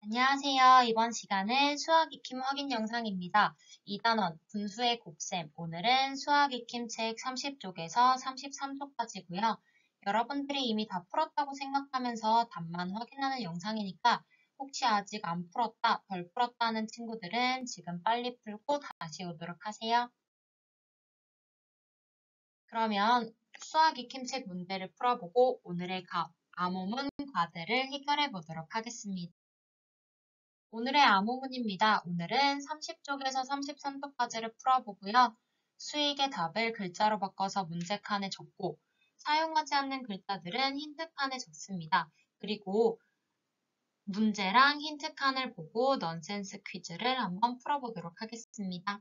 안녕하세요. 이번 시간은 수학 익힘 확인 영상입니다. 2단원 분수의 곱셈. 오늘은 수학 익힘 책 30쪽에서 33쪽까지고요. 여러분들이 이미 다 풀었다고 생각하면서 답만 확인하는 영상이니까 혹시 아직 안 풀었다, 덜 풀었다 하는 친구들은 지금 빨리 풀고 다시 오도록 하세요. 그러면 수학 익힘 책 문제를 풀어보고 오늘의 암호문 과제를 해결해 보도록 하겠습니다. 오늘의 암호문입니다. 오늘은 30쪽에서 33쪽까지를 풀어보고요. 수익의 답을 글자로 바꿔서 문제칸에 적고 사용하지 않는 글자들은 힌트칸에 적습니다. 그리고 문제랑 힌트칸을 보고 넌센스 퀴즈를 한번 풀어보도록 하겠습니다.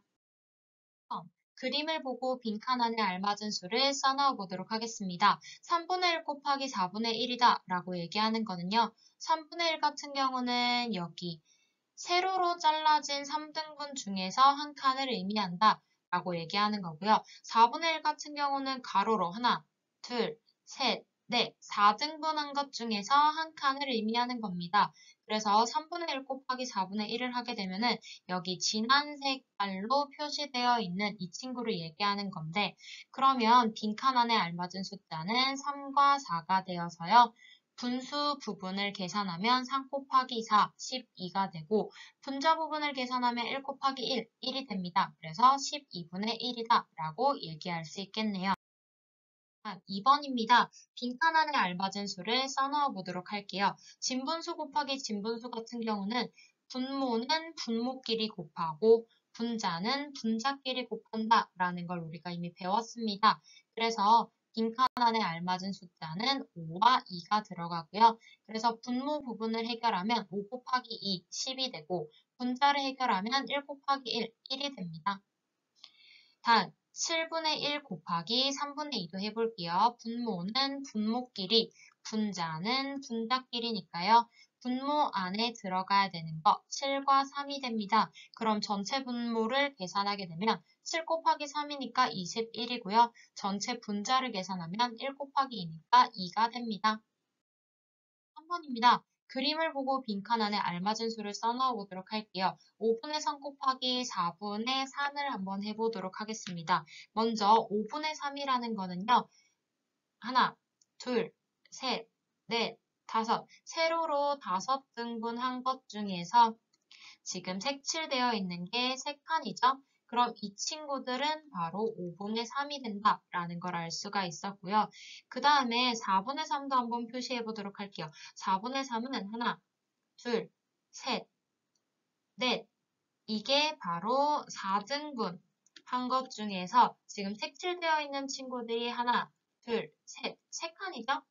그림을 보고 빈칸 안에 알맞은 수를 써넣어 보도록 하겠습니다. 3분의 1 곱하기 4분의 1이다 라고 얘기하는 거는요. 3분의 1 같은 경우는 여기 세로로 잘라진 3등분 중에서 한 칸을 의미한다 라고 얘기하는 거고요. 4분의 1 같은 경우는 가로로 하나, 둘, 셋, 넷, 4등분한 것 중에서 한 칸을 의미하는 겁니다. 그래서 3분의 1 곱하기 4분의 1을 하게 되면은 여기 진한 색깔로 표시되어 있는 이 친구를 얘기하는 건데 그러면 빈칸 안에 알맞은 숫자는 3과 4가 되어서요. 분수 부분을 계산하면 3 곱하기 4, 12가 되고 분자 부분을 계산하면 1 곱하기 1, 1이 됩니다. 그래서 12분의 1이다 라고 얘기할 수 있겠네요. 2번입니다. 빈칸 안에 알맞은 수를 써넣어 보도록 할게요. 진분수 곱하기 진분수 같은 경우는 분모는 분모끼리 곱하고 분자는 분자끼리 곱한다 라는 걸 우리가 이미 배웠습니다. 그래서 빈칸 안에 알맞은 숫자는 5와 2가 들어가고요. 그래서 분모 부분을 해결하면 5 곱하기 2, 10이 되고 분자를 해결하면 1 곱하기 1, 1이 됩니다. 다음 7분의 1 곱하기 3분의 2도 해볼게요. 분모는 분모끼리, 분자는 분자끼리니까요. 분모 안에 들어가야 되는 거 7과 3이 됩니다. 그럼 전체 분모를 계산하게 되면 7 곱하기 3이니까 21이고요. 전체 분자를 계산하면 1 곱하기 2니까 2가 됩니다. 3번입니다. 그림을 보고 빈칸 안에 알맞은 수를 써넣어 보도록 할게요. 5분의 3 곱하기 4분의 3을 한번 해보도록 하겠습니다. 먼저 5분의 3이라는 거는요. 하나, 둘, 셋, 넷, 다섯. 세로로 5등분한 것 중에서 지금 색칠되어 있는 게 3칸이죠. 그럼 이 친구들은 바로 5분의 3이 된다라는 걸 알 수가 있었고요. 그 다음에 4분의 3도 한번 표시해 보도록 할게요. 4분의 3은 하나, 둘, 셋, 넷. 이게 바로 4등분 한 것 중에서 지금 색칠되어 있는 친구들이 하나, 둘, 셋, 3칸이죠?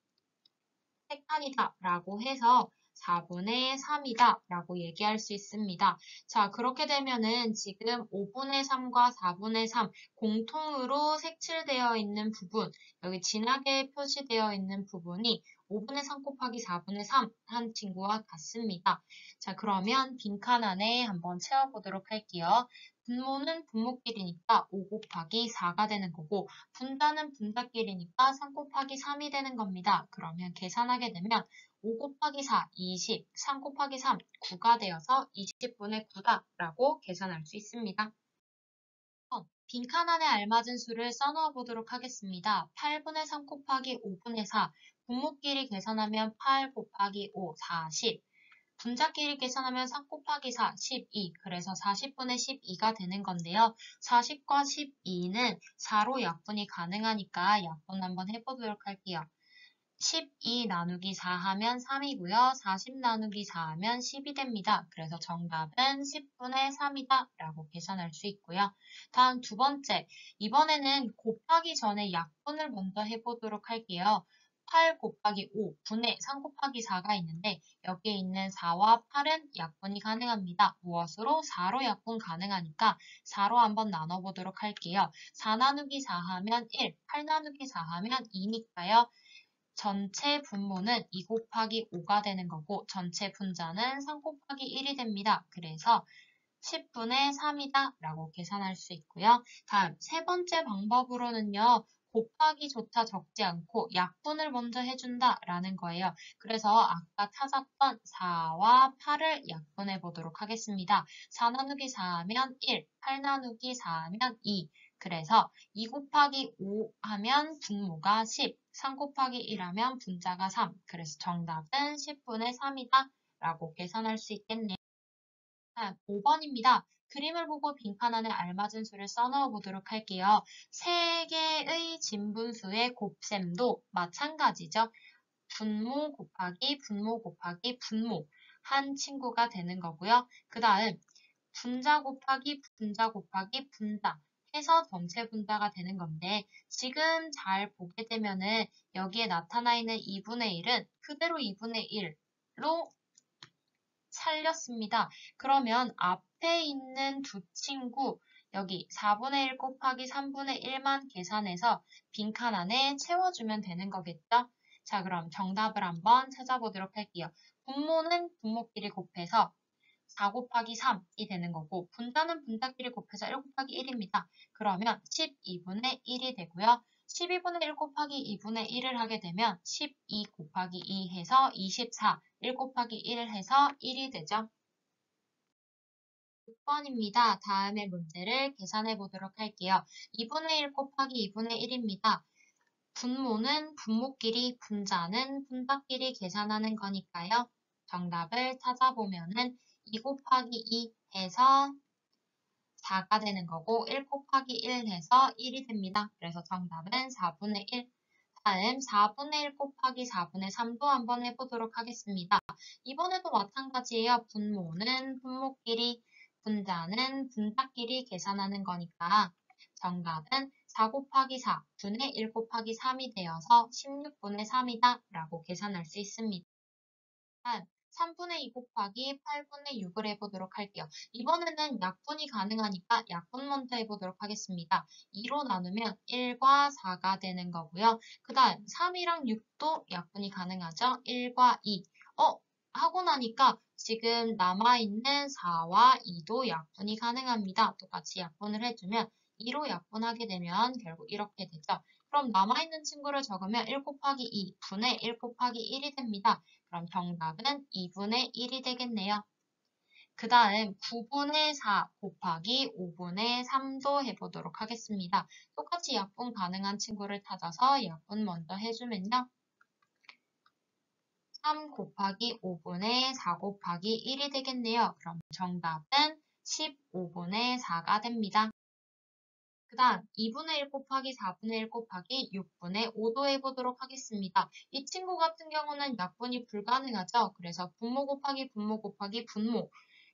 3칸이다 라고 해서 4분의 3이다 라고 얘기할 수 있습니다. 자, 그렇게 되면은 지금 5분의 3과 4분의 3 공통으로 색칠되어 있는 부분, 여기 진하게 표시되어 있는 부분이 5분의 3 곱하기 4분의 3 한 친구와 같습니다. 자, 그러면 빈칸 안에 한번 채워보도록 할게요. 분모는 분모끼리니까 5 곱하기 4가 되는 거고 분자는 분자끼리니까 3 곱하기 3이 되는 겁니다. 그러면 계산하게 되면 5 곱하기 4, 20, 3 곱하기 3, 9가 되어서 20분의 9다 라고 계산할 수 있습니다. 빈칸 안에 알맞은 수를 써넣어 보도록 하겠습니다. 8분의 3 곱하기 5분의 4, 분모끼리 계산하면 8 곱하기 5, 40. 분자끼리 계산하면 3 곱하기 4, 12. 그래서 40분의 12가 되는 건데요. 40과 12는 4로 약분이 가능하니까 약분 한번 해보도록 할게요. 12 나누기 4 하면 3이고요. 40 나누기 4 하면 10이 됩니다. 그래서 정답은 10분의 3이다 라고 계산할 수 있고요. 다음 두 번째, 이번에는 곱하기 전에 약분을 먼저 해보도록 할게요. 8 곱하기 5 분의 3 곱하기 4가 있는데 여기에 있는 4와 8은 약분이 가능합니다. 무엇으로? 4로 약분 가능하니까 4로 한번 나눠보도록 할게요. 4 나누기 4 하면 1, 8 나누기 4 하면 2니까요. 전체 분모는 2 곱하기 5가 되는 거고 전체 분자는 3 곱하기 1이 됩니다. 그래서 10분의 3이다 라고 계산할 수 있고요. 다음 세 번째 방법으로는요. 곱하기조차 적지 않고 약분을 먼저 해준다라는 거예요. 그래서 아까 찾았던 4와 8을 약분해 보도록 하겠습니다. 4 나누기 4 하면 1, 8 나누기 4 하면 2. 그래서 2 곱하기 5 하면 분모가 10, 3 곱하기 1 하면 분자가 3. 그래서 정답은 10분의 3이다 라고 계산할 수 있겠네요. 5번입니다. 그림을 보고 빈칸 안에 알맞은 수를 써넣어 보도록 할게요. 3개의 진분수의 곱셈도 마찬가지죠. 분모 곱하기 분모 곱하기 분모 한 친구가 되는 거고요. 그 다음 분자 곱하기 분자 곱하기 분자 해서 전체 분자가 되는 건데 지금 잘 보게 되면은 여기에 나타나 있는 2분의 1은 그대로 2분의 1로 살렸습니다. 그러면 앞에 있는 두 친구 여기 4분의 1 곱하기 3분의 1만 계산해서 빈칸 안에 채워주면 되는 거겠죠? 자, 그럼 정답을 한번 찾아보도록 할게요. 분모는 분모끼리 곱해서 4 곱하기 3이 되는 거고 분자는 분자끼리 곱해서 1 곱하기 1입니다. 그러면 12분의 1이 되고요. 12분의 1 곱하기 2분의 1을 하게 되면 12 곱하기 2 해서 24, 1 곱하기 1을 해서 1이 되죠. 6번입니다. 다음의 문제를 계산해 보도록 할게요. 2분의 1 곱하기 2분의 1입니다. 분모는 분모끼리, 분자는 분자끼리 계산하는 거니까요. 정답을 찾아보면은 2 곱하기 2 해서 4가 되는 거고 1 곱하기 1 해서 1이 됩니다. 그래서 정답은 4분의 1. 다음 4분의 1 곱하기 4분의 3도 한번 해보도록 하겠습니다. 이번에도 마찬가지예요. 분모는 분모끼리, 분자는 분자끼리 계산하는 거니까 정답은 4 곱하기 4 분의 1 곱하기 3이 되어서 16분의 3이다 라고 계산할 수 있습니다. 3분의 2 곱하기 8분의 6을 해보도록 할게요. 이번에는 약분이 가능하니까 약분 먼저 해보도록 하겠습니다. 2로 나누면 1과 4가 되는 거고요. 그 다음 3이랑 6도 약분이 가능하죠. 1과 2. 하고 나니까 지금 남아있는 4와 2도 약분이 가능합니다. 똑같이 약분을 해주면 2로 약분하게 되면 결국 이렇게 되죠. 그럼 남아있는 친구를 적으면 1 곱하기 2 분의 1 곱하기 1이 됩니다. 그럼 정답은 2분의 1이 되겠네요. 그 다음 9분의 4 곱하기 5분의 3도 해보도록 하겠습니다. 똑같이 약분 가능한 친구를 찾아서 약분 먼저 해주면요. 3 곱하기 5분의 4 곱하기 1이 되겠네요. 그럼 정답은 15분의 4가 됩니다. 그 다음 2분의 1 곱하기 4분의 1 곱하기 6분의 5도 해보도록 하겠습니다. 이 친구 같은 경우는 약분이 불가능하죠. 그래서 분모 곱하기 분모 곱하기 분모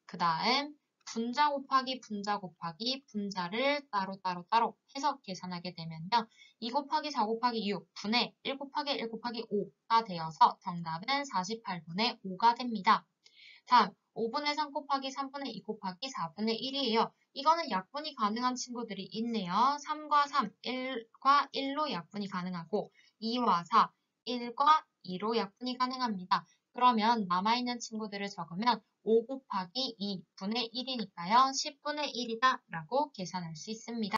그 다음 분자 곱하기 분자 곱하기 분자를 따로 해서 계산하게 되면요. 2 곱하기 4 곱하기 6 분의 1 곱하기 1 곱하기 5가 되어서 정답은 48분의 5가 됩니다. 다음 5분의 3 곱하기 3분의 2 곱하기 4분의 1이에요. 이거는 약분이 가능한 친구들이 있네요. 3과 3, 1과 1로 약분이 가능하고 2와 4, 1과 2로 약분이 가능합니다. 그러면 남아있는 친구들을 적으면 5 곱하기 2분의 1이니까요. 10분의 1이다 라고 계산할 수 있습니다.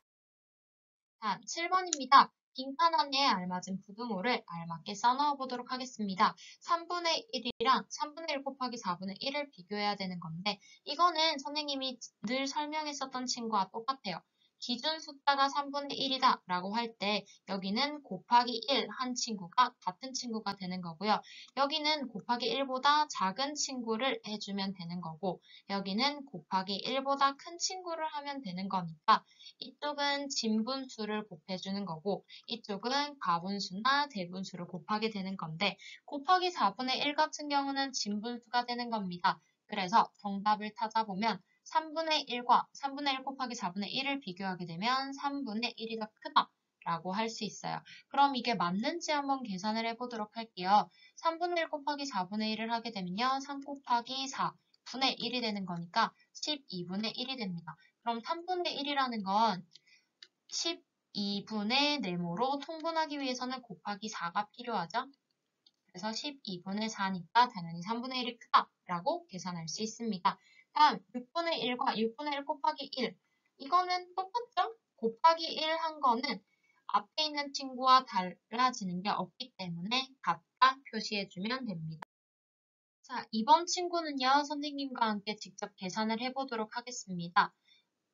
다음 7번입니다. 빈칸 안에 알맞은 부등호를 알맞게 써넣어 보도록 하겠습니다. 3분의 1이랑 3분의 1 곱하기 4분의 1을 비교해야 되는 건데 이거는 선생님이 늘 설명했었던 친구와 똑같아요. 기준 숫자가 3분의 1이다 라고 할 때 여기는 곱하기 1 한 친구가 같은 친구가 되는 거고요. 여기는 곱하기 1보다 작은 친구를 해주면 되는 거고 여기는 곱하기 1보다 큰 친구를 하면 되는 거니까 이쪽은 진분수를 곱해주는 거고 이쪽은 가분수나 대분수를 곱하게 되는 건데 곱하기 4분의 1 같은 경우는 진분수가 되는 겁니다. 그래서 정답을 찾아보면 3분의 1과 3분의 1 곱하기 4분의 1을 비교하게 되면 3분의 1이 더 크다. 라고 할 수 있어요. 그럼 이게 맞는지 한번 계산을 해보도록 할게요. 3분의 1 곱하기 4분의 1을 하게 되면요. 3 곱하기 4분의 1이 되는 거니까 12분의 1이 됩니다. 그럼 3분의 1이라는 건 12분의 네모로 통분하기 위해서는 곱하기 4가 필요하죠. 그래서 12분의 4니까 당연히 3분의 1이 크다라고 계산할 수 있습니다. 다음 6분의 1과 6분의 1 곱하기 1. 이거는 똑같죠? 곱하기 1 한 거는 앞에 있는 친구와 달라지는 게 없기 때문에 같다 표시해주면 됩니다. 자, 이번 친구는요, 선생님과 함께 직접 계산을 해보도록 하겠습니다.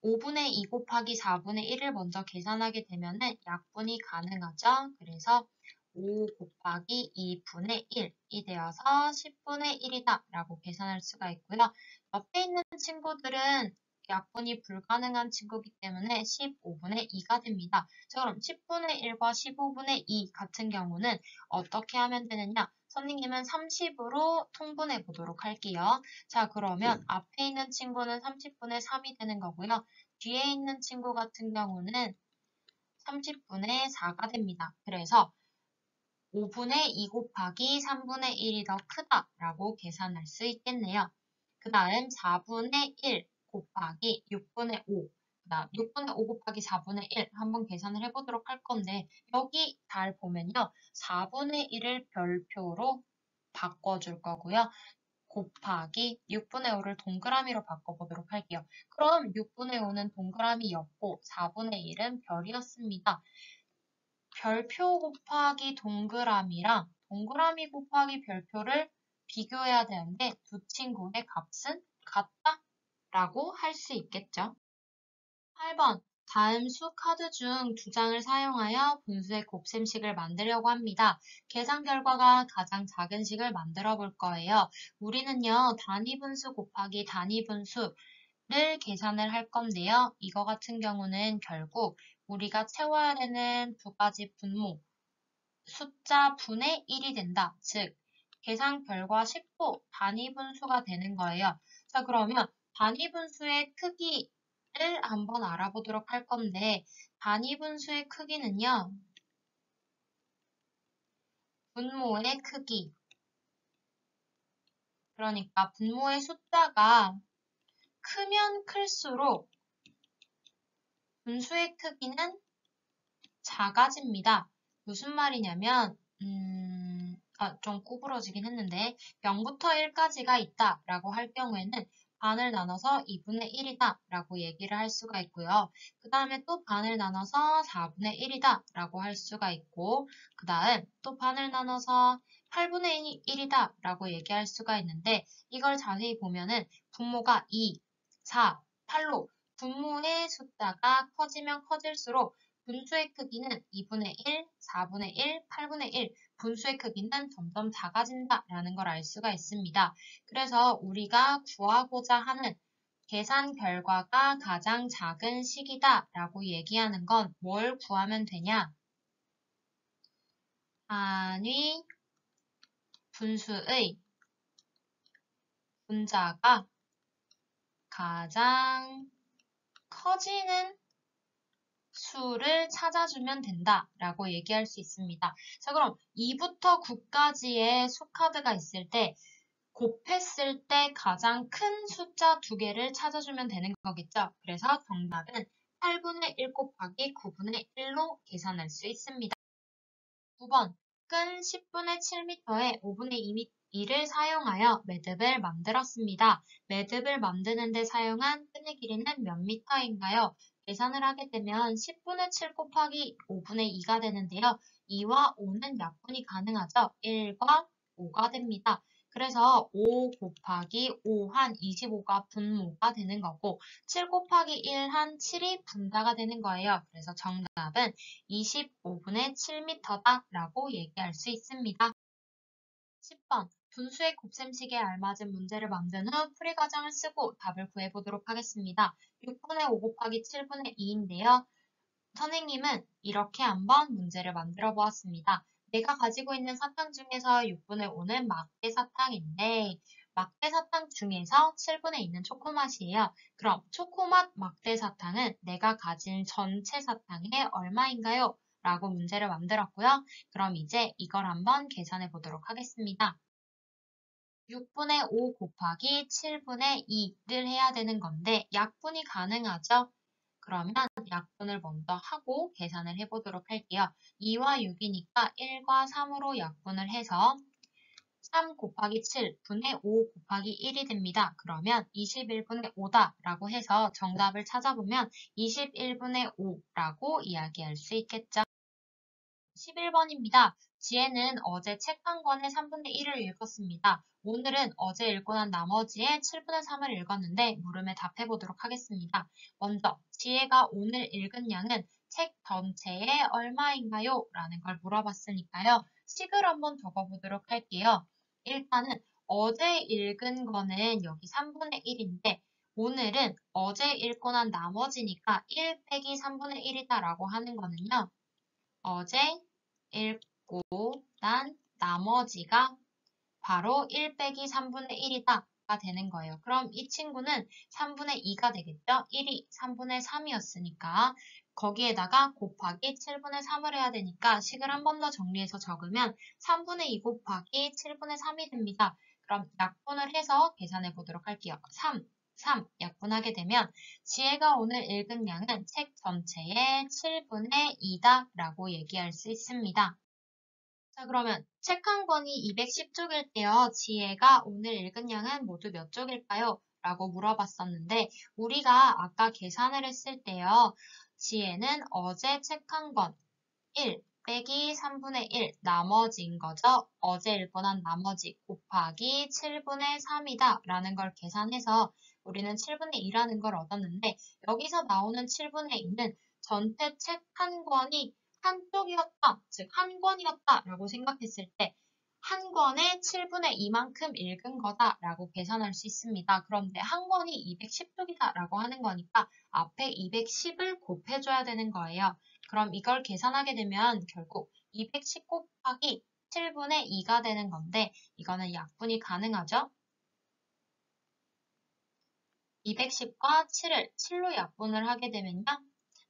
5분의 2 곱하기 4분의 1을 먼저 계산하게 되면은 약분이 가능하죠. 그래서 5 곱하기 2분의 1이 되어서 10분의 1이다 라고 계산할 수가 있고요. 옆에 있는 친구들은 약분이 불가능한 친구이기 때문에 15분의 2가 됩니다. 자, 그럼 10분의 1과 15분의 2 같은 경우는 어떻게 하면 되느냐? 선생님은 30으로 통분해 보도록 할게요. 자, 그러면 앞에 있는 친구는 30분의 3이 되는 거고요. 뒤에 있는 친구 같은 경우는 30분의 4가 됩니다. 그래서 5분의 2 곱하기 3분의 1이 더 크다라고 계산할 수 있겠네요. 그 다음 4분의 1 곱하기 6분의 5, 그 다음 6분의 5 곱하기 4분의 1 한번 계산을 해보도록 할 건데 여기 잘 보면요. 4분의 1을 별표로 바꿔줄 거고요. 곱하기 6분의 5를 동그라미로 바꿔보도록 할게요. 그럼 6분의 5는 동그라미였고 4분의 1은 별이었습니다. 별표 곱하기 동그라미랑 동그라미 곱하기 별표를 비교해야 되는데 두 친구의 값은 같다? 라고 할 수 있겠죠. 8번. 다음 수 카드 중 두 장을 사용하여 분수의 곱셈식을 만들려고 합니다. 계산 결과가 가장 작은 식을 만들어 볼 거예요. 우리는요, 단위 분수 곱하기 단위 분수를 계산을 할 건데요. 이거 같은 경우는 결국 우리가 채워야 되는 두 가지 분모, 숫자 분의 1이 된다. 즉, 계산 결과 식도 단위 분수가 되는 거예요. 자, 그러면 단위 분수의 크기를 한번 알아보도록 할 건데, 단위 분수의 크기는요, 분모의 크기. 그러니까 분모의 숫자가 크면 클수록 분수의 크기는 작아집니다. 무슨 말이냐면, 좀 구부러지긴 했는데 0부터 1까지가 있다 라고 할 경우에는 반을 나눠서 2분의 1이다 라고 얘기를 할 수가 있고요. 그 다음에 또 반을 나눠서 4분의 1이다 라고 할 수가 있고 그 다음 또 반을 나눠서 8분의 1이다 라고 얘기할 수가 있는데 이걸 자세히 보면은 분모가 2, 4, 8로 분모의 숫자가 커지면 커질수록 분수의 크기는 2분의 1, 4분의 1, 8분의 1, 분수의 크기는 점점 작아진다라는 걸 알 수가 있습니다. 그래서 우리가 구하고자 하는 계산 결과가 가장 작은 식이다라고 얘기하는 건 뭘 구하면 되냐? 단위 분수의 분자가 가장 커지는 수를 찾아주면 된다라고 얘기할 수 있습니다. 자, 그럼 2부터 9까지의 수카드가 있을 때 곱했을 때 가장 큰 숫자 두 개를 찾아주면 되는 거겠죠. 그래서 정답은 8분의 1 곱하기 9분의 1로 계산할 수 있습니다. 9번. 끈 10분의 7m에 5분의 2를 사용하여 매듭을 만들었습니다. 매듭을 만드는 데 사용한 끈의 길이는 몇 미터인가요? 계산을 하게 되면 10분의 7 곱하기 5분의 2가 되는데요. 2와 5는 약분이 가능하죠. 1과 5가 됩니다. 그래서 5 곱하기 5 한 25가 분모가 되는 거고 7 곱하기 1 한 7이 분자가 되는 거예요. 그래서 정답은 25분의 7m다 라고 얘기할 수 있습니다. 10번. 분수의 곱셈식에 알맞은 문제를 만든 후 풀이 과정을 쓰고 답을 구해보도록 하겠습니다. 6분의 5 곱하기 7분의 2인데요. 선생님은 이렇게 한번 문제를 만들어 보았습니다. 내가 가지고 있는 사탕 중에서 6분의 5는 막대 사탕인데 막대 사탕 중에서 7분의 2는 초코맛이에요. 그럼 초코맛 막대 사탕은 내가 가진 전체 사탕의 얼마인가요? 라고 문제를 만들었고요. 그럼 이제 이걸 한번 계산해 보도록 하겠습니다. 6분의 5 곱하기 7분의 2를 해야 되는 건데 약분이 가능하죠? 그러면 약분을 먼저 하고 계산을 해보도록 할게요. 2와 6이니까 1과 3으로 약분을 해서 3 곱하기 7분의 5 곱하기 1이 됩니다. 그러면 21분의 5다 라고 해서 정답을 찾아보면 21분의 5라고 이야기할 수 있겠죠. 11번입니다. 지혜는 어제 책 한 권의 3분의 1을 읽었습니다. 오늘은 어제 읽고 난 나머지의 7분의 3을 읽었는데 물음에 답해 보도록 하겠습니다. 먼저 지혜가 오늘 읽은 양은 책 전체에 얼마인가요? 라는 걸 물어봤으니까요. 식을 한번 적어보도록 할게요. 일단은 어제 읽은 거는 여기 3분의 1인데 오늘은 어제 읽고 난 나머지니까 1 빼기 3분의 1이다 라고 하는 거는요. 어제 읽고 난 나머지가 바로 1 빼기 3분의 1이다가 되는 거예요. 그럼 이 친구는 3분의 2가 되겠죠? 1이 3분의 3이었으니까 거기에다가 곱하기 7분의 3을 해야 되니까 식을 한 번 더 정리해서 적으면 3분의 2 곱하기 7분의 3이 됩니다. 그럼 약분을 해서 계산해 보도록 할게요. 3 약분하게 되면 지혜가 오늘 읽은 양은 책 전체의 7분의 2다 라고 얘기할 수 있습니다. 자, 그러면 책 한 권이 210쪽일 때요. 지혜가 오늘 읽은 양은 모두 몇 쪽일까요? 라고 물어봤었는데 우리가 아까 계산을 했을 때요. 지혜는 어제 책 한 권 1 빼기 3분의 1 나머지인 거죠. 어제 읽고 난 나머지 곱하기 7분의 3이다 라는 걸 계산해서 우리는 7분의 2라는 걸 얻었는데 여기서 나오는 7분의 2는 전체 책 한 권이 한쪽이었다, 즉 한 권이었다 라고 생각했을 때 한 권에 7분의 2만큼 읽은 거다 라고 계산할 수 있습니다. 그런데 한 권이 210쪽이다 라고 하는 거니까 앞에 210을 곱해줘야 되는 거예요. 그럼 이걸 계산하게 되면 결국 210 곱하기 7분의 2가 되는 건데 이거는 약분이 가능하죠? 210과 7을 7로 약분을 하게 되면요.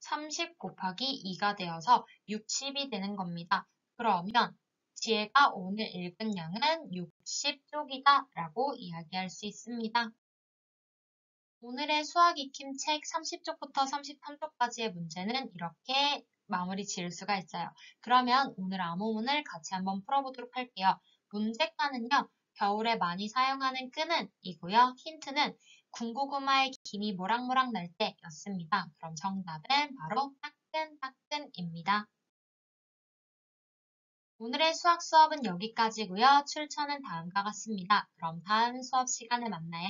30 곱하기 2가 되어서 60이 되는 겁니다. 그러면 지혜가 오늘 읽은 양은 60쪽이다 라고 이야기할 수 있습니다. 오늘의 수학 익힘 책 30쪽부터 33쪽까지의 문제는 이렇게 마무리 지을 수가 있어요. 그러면 오늘 암호문을 같이 한번 풀어보도록 할게요. 문제가는요. 겨울에 많이 사용하는 끈은 이고요. 힌트는 군고구마의 김이 모락모락 날 때 였습니다. 그럼 정답은 바로 따끈따끈입니다. 오늘의 수학 수업은 여기까지고요. 출처는 다음과 같습니다. 그럼 다음 수업 시간에 만나요.